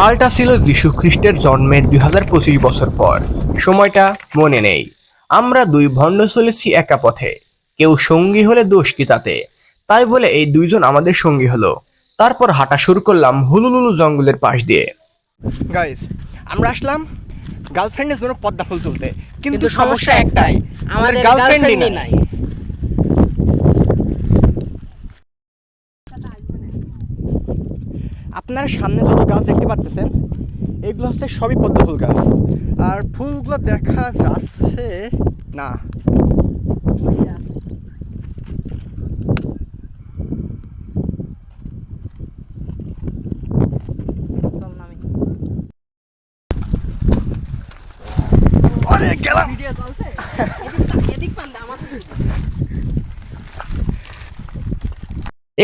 সালটা ছিল যীশু খ্রিস্টের জন্মের 2025 বছর পর। সময়টা মনে নেই। আমরা দুই ভণ্ড চলেছি একা পথে। কেউ সঙ্গী হলে দোষ কি তাতে? তাই বলে এই দুইজন আমাদের সঙ্গী হলো। তারপর হাঁটা শুরু করলাম হুলুলুলু জঙ্গলের পাশ দিয়ে। গাইস, আমরা আসলাম গার্লফ্রেন্ডের জন্য পদ্মা ফুল তুলতে, কিন্তু সমস্যা একটাই, আমাদের গার্লফ্রেন্ডই নাই। আপনারা সামনে যত গাছ দেখতে পাচ্ছেন এগুলো হচ্ছে সবই পদ্ম ফুল গাছ, আর ফুলগুলো দেখা যাচ্ছে না।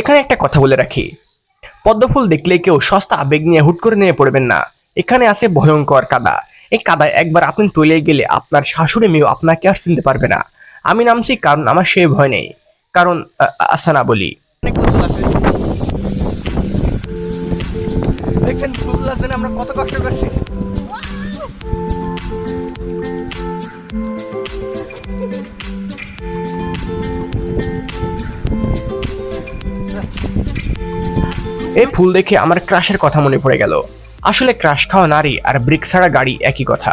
এখানে একটা কথা বলে রাখি, পদ্মফুল দেখলে কেউ সস্তা আবেগ নিয়ে হুট করে নিয়ে পড়বেন না। এখানে আছে ভয়ঙ্কর কাদা। এই কাদায় একবার আপনি তলিয়ে গেলে আপনার শাশুড়ি মেয়েও আপনাকে আর চিনতে পারবে না। আমি নামছি কারণ আমার সেই ভয় নেই, কারণ আচ্ছা না বলি। দেখছেন ফুলগুলো জন্য আমরা কত কষ্ট করছি। এই ফুল দেখে আমার ক্রাশের কথা মনে পড়ে গেল। আসলে ক্রাশ খাওয়া নারী আর ব্রেক ছাড়া গাড়ি একই কথা।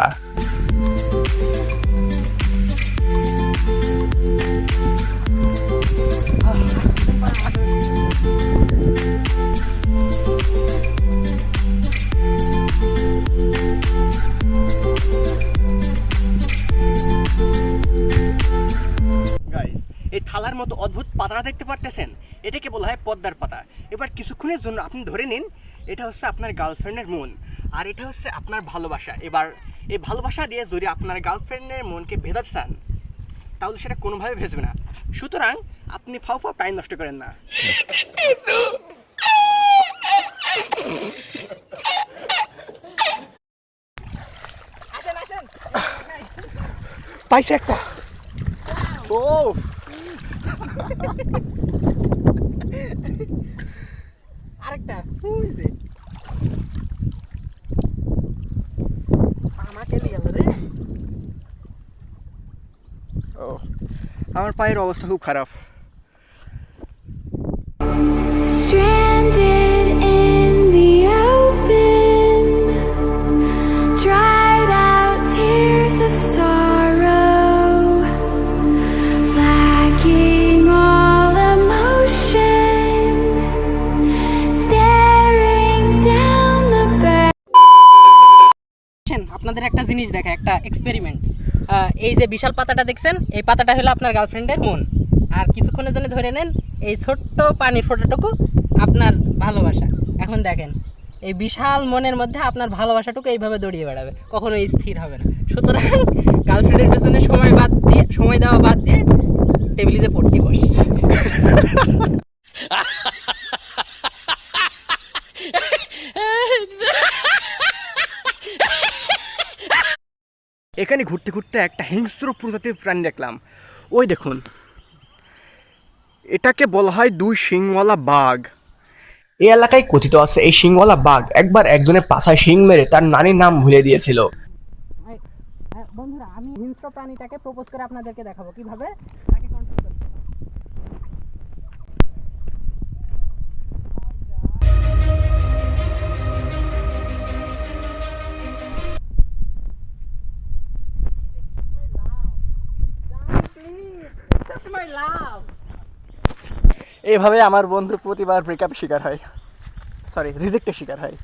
এই থালার মতো অদ্ভুত পাতাটা দেখতে পারতেছেন, এটাকে বলা হয় পদ্মার পাতা। এবার কিছুক্ষণের জন্য আপনি ধরে নিন এটা হচ্ছে আপনার গার্লফ্রেন্ডের মন, আর এটা হচ্ছে আপনার ভালোবাসা। এবার এই ভালোবাসা দিয়ে যদি আপনার গার্লফ্রেন্ডের মনকে ভেজাতে চান তাহলে সেটা কোনোভাবে ভেজবে না। সুতরাং আপনি ফাও টাইম নষ্ট করেন না। পাইছে একটা। ও আরেকটা ও, আমার পায়ের অবস্থা খুব খারাপ। Stranded in the open, dried out tears of sorrow, lacking all emotion, staring down the barrel. আপনাদের একটা জিনিস দেখা, একটা এক্সপেরিমেন্ট। এই যে বিশাল পাতাটা দেখছেন, এই পাতাটা হলো আপনার গার্লফ্রেন্ডের মন, আর কিছুক্ষণের জন্য ধরে নেন এই ছোট্ট পানির ফোঁটাটুকু আপনার ভালোবাসা। এখন দেখেন এই বিশাল মনের মধ্যে আপনার ভালোবাসাটুকু এইভাবে দৌড়িয়ে বেড়াবে, কখনো স্থির হবে না। সুতরাং গার্লফ্রেন্ডের পেছনে সময় দেওয়া বাদ দিয়ে টেবিলিতে পড়তে বস। এখানে ঘুরতে ঘুরতে একটা হিংস্র প্রজাতির প্রাণী দেখলাম। ওই দেখুন, এটাকে বলা হয় দুই শিংওয়ালা বাঘ। এই এলাকায় কথিত আছে এই শিংওয়ালা বাঘ একবার একজনের পাছায় শিং মেরে তার নানির নাম ভুলে দিয়েছিল। বন্ধুরা, আমি হিংস্র প্রাণীটাকে প্রপোজ করে আপনাদেরকে দেখাবো কিভাবে তাকে কন্ট্রোল করতে। এইভাবে আমার বন্ধু প্রতিবার ব্রেকআপ শিকার হয়, সরি রিজেক্টের শিকার হয়।